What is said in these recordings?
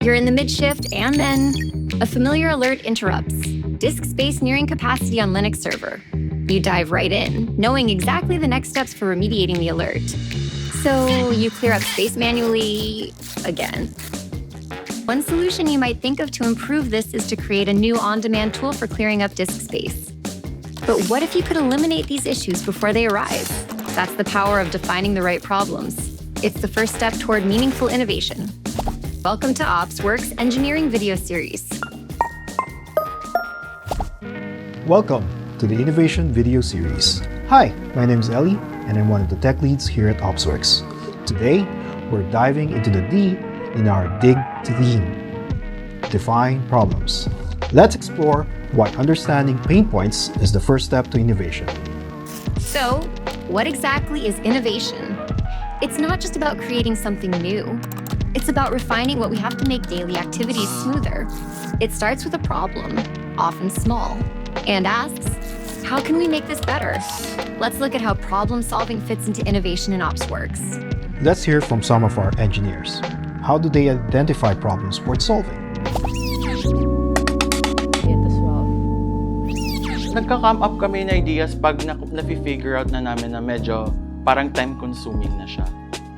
You're in the mid-shift, and then a familiar alert interrupts. Disk space nearing capacity on Linux server. You dive right in, knowing exactly the next steps for remediating the alert. So you clear up space manually again. One solution you might think of to improve this is to create a new on-demand tool for clearing up disk space. But what if you could eliminate these issues before they arise? That's the power of defining the right problems. It's the first step toward meaningful innovation. Welcome to OpsWerks Engineering Video Series. Welcome to the Innovation Video Series. Hi, my name is Ellie, and I'm one of the tech leads here at OpsWerks. Today, we're diving into the D in our DIG theme, Define Problems. Let's explore why understanding pain points is the first step to innovation. So, what exactly is innovation? It's not just about creating something new. It's about refining what we have to make daily activities smoother. It starts with a problem, often small, and asks, how can we make this better? Let's look at how problem solving fits into innovation in OpsWerks. Let's hear from some of our engineers. How do they identify problems worth solving? Nagka-come up kami ng ideas pag na-figure out na namin na medyo parang time-consuming na siya.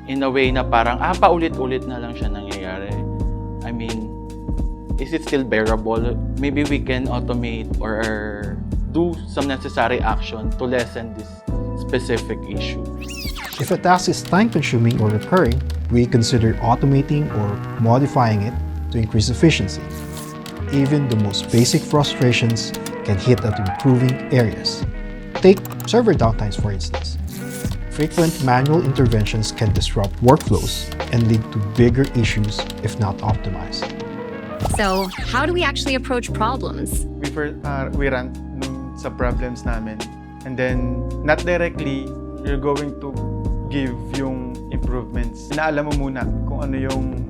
In a way na parang, paulit-ulit na lang siya nangyayari. I mean, is it still bearable? Maybe we can automate or do some necessary action to lessen this specific issue. If a task is time-consuming or recurring, we consider automating or modifying it to increase efficiency. Even the most basic frustrations can hit at improving areas. Take server downtimes, for instance. Frequent manual interventions can disrupt workflows and lead to bigger issues if not optimized. So, how do we actually approach problems? We run sa problems namin. And then, not directly, you're going to give yung improvements. Inaalam mo muna kung ano yung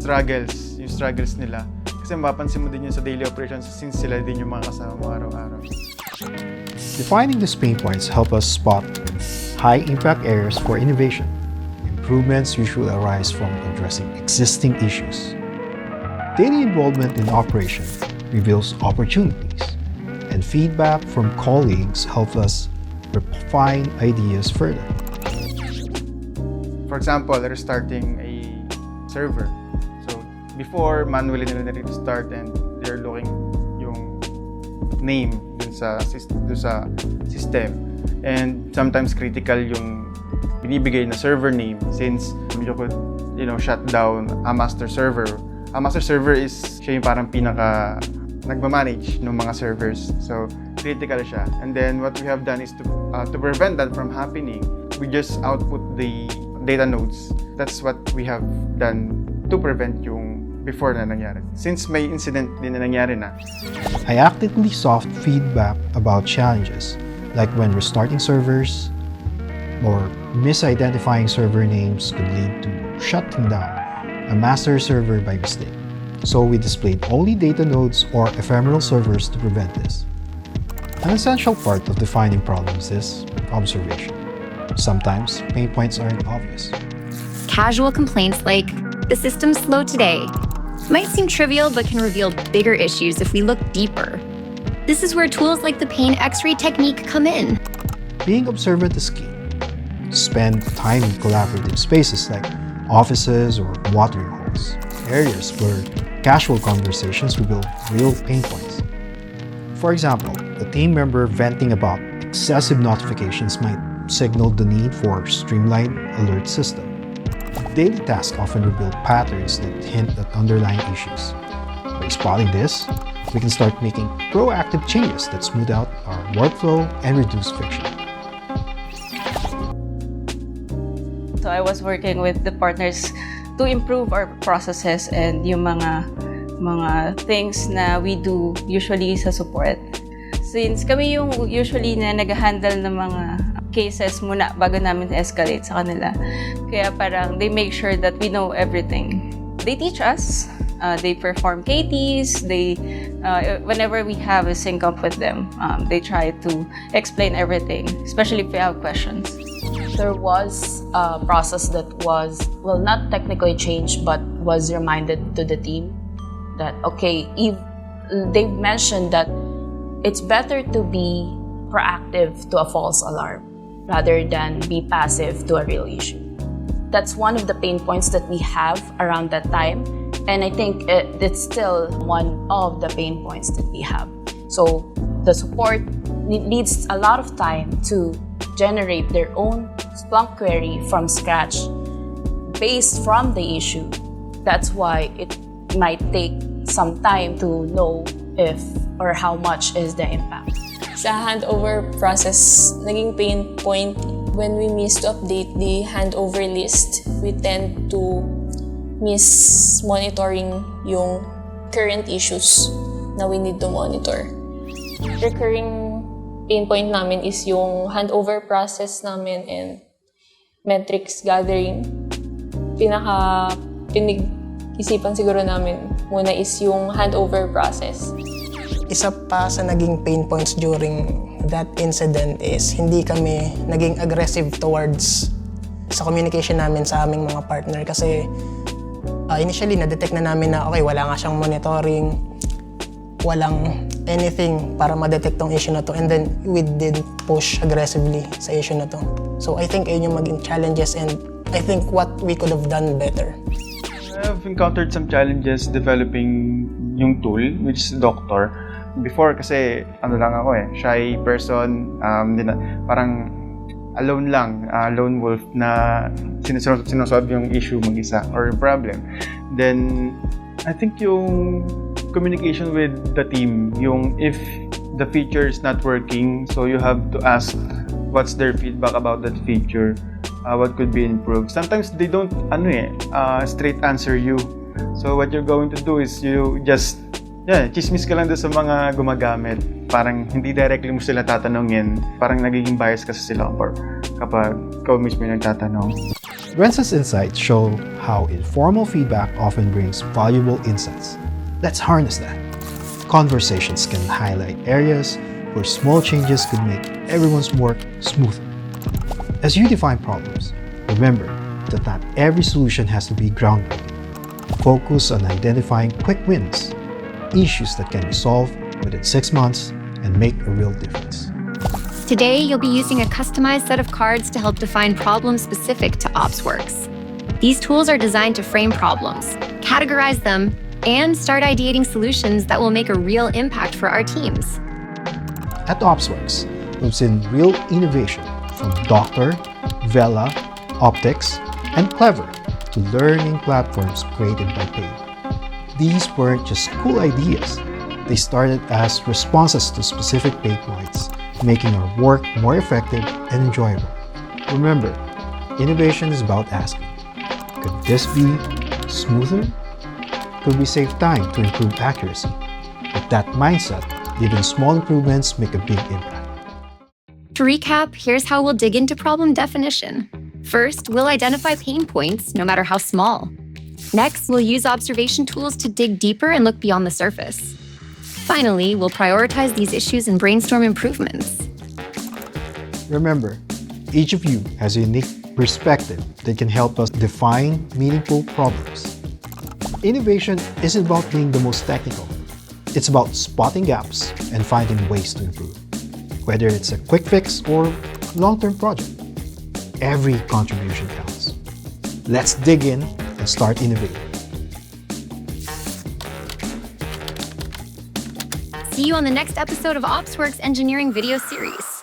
struggles nila. Kasi mapapansin mo din yun sa daily operations since sila din yung mga kasama mo araw-araw. Defining these pain points help us spot high-impact areas for innovation. Improvements usually arise from addressing existing issues. Daily involvement in operation reveals opportunities, and feedback from colleagues helps us refine ideas further. For example, they're starting a server. So, before, manually nila na-restart and they're looking yung name dun sa system. And sometimes critical yung binibigay na server name since you could, shut down a master server. A master server is siya yung parang pinaka nagmamanage ng mga servers. So, critical siya. And then what we have done is to prevent that from happening, we just output the data nodes. That's what we have done to prevent yung before na nangyari. Since may incident din na nangyari na. I actively sought feedback about challenges, like when restarting servers or misidentifying server names could lead to shutting down a master server by mistake. So we displayed only data nodes or ephemeral servers to prevent this. An essential part of defining problems is observation. Sometimes pain points aren't obvious. Casual complaints like, the system's slow today, might seem trivial but can reveal bigger issues if we look deeper. This is where tools like the pain X-ray technique come in. Being observant is key. Spend time in collaborative spaces like offices or watering holes, areas where casual conversations reveal real pain points. For example, a team member venting about excessive notifications might signal the need for a streamlined alert system. Daily tasks often reveal patterns that hint at underlying issues. By spotting this, we can start making proactive changes that smooth out our workflow and reduce friction. So I was working with the partners to improve our processes and yung mga things na we do usually sa support. Since kami yung usually na nag-handle ng mga cases muna bago namin escalate sa kanila. Kaya parang they make sure that we know everything. They teach us, they perform KTs, whenever we have a sync up with them, they try to explain everything, especially if we have questions. There was a process that was, well, not technically changed, but was reminded to the team that, okay, they've mentioned that it's better to be proactive to a false alarm rather than be passive to a real issue. That's one of the pain points that we have around that time, and I think it's still one of the pain points that we have. So the support needs a lot of time to generate their own Splunk query from scratch based from the issue. That's why it might take some time to know if or how much is the impact. Sa handover process, naging pain point when we miss to update the handover list. We tend to miss monitoring yung current issues na we need to monitor. Recurring pain point namin is yung handover process namin and metrics gathering. Pinag-isipan siguro namin muna is yung handover process. Isa pa sa naging pain points during that incident is hindi kami naging aggressive towards sa communication namin sa aming mga partner kasi initially na-detect na namin na okay, wala nga siyang monitoring, walang anything para ma-detect tong issue na to, and then we did push aggressively sa issue na to. So I think ayun yung maging challenges and I think what we could have done better. I've encountered some challenges developing yung tool, which is Doctor. Before kasi lang ako shy person, parang alone lang, lone wolf na sinosolve yung issue mag-isa or problem. Then I think yung communication with the team, yung if the feature is not working, so you have to ask what's their feedback about that feature, what could be improved. Sometimes they don't straight answer you. So what you're going to do is you just chismis ka lang doon sa mga gumagamit. Parang hindi directly mo sila tatanungin. Parang nagiging bias kasi sila kapag ikaw mismo yung nagtatanong. Renza's insights show how informal feedback often brings valuable insights. Let's harness that. Conversations can highlight areas where small changes could make everyone's work smoother. As you define problems, remember that not every solution has to be groundbreaking. Focus on identifying quick wins, issues that can be solved within 6 months and make a real difference. Today, you'll be using a customized set of cards to help define problems specific to OpsWerks. These tools are designed to frame problems, categorize them, and start ideating solutions that will make a real impact for our teams. At OpsWerks, we've seen real innovation from Doctor, Vela, Optics, and Clever to learning platforms created by Paid. These weren't just cool ideas. They started as responses to specific pain points, making our work more effective and enjoyable. Remember, innovation is about asking, could this be smoother? Could we save time to improve accuracy? With that mindset, even small improvements make a big impact. To recap, here's how we'll dig into problem definition. First, we'll identify pain points, no matter how small. Next, we'll use observation tools to dig deeper and look beyond the surface. Finally, we'll prioritize these issues and brainstorm improvements. Remember, each of you has a unique perspective that can help us define meaningful problems. Innovation isn't about being the most technical. It's about spotting gaps and finding ways to improve. Whether it's a quick fix or long-term project, every contribution counts. Let's dig in and start innovating. See you on the next episode of OpsWerks Engineering Video Series.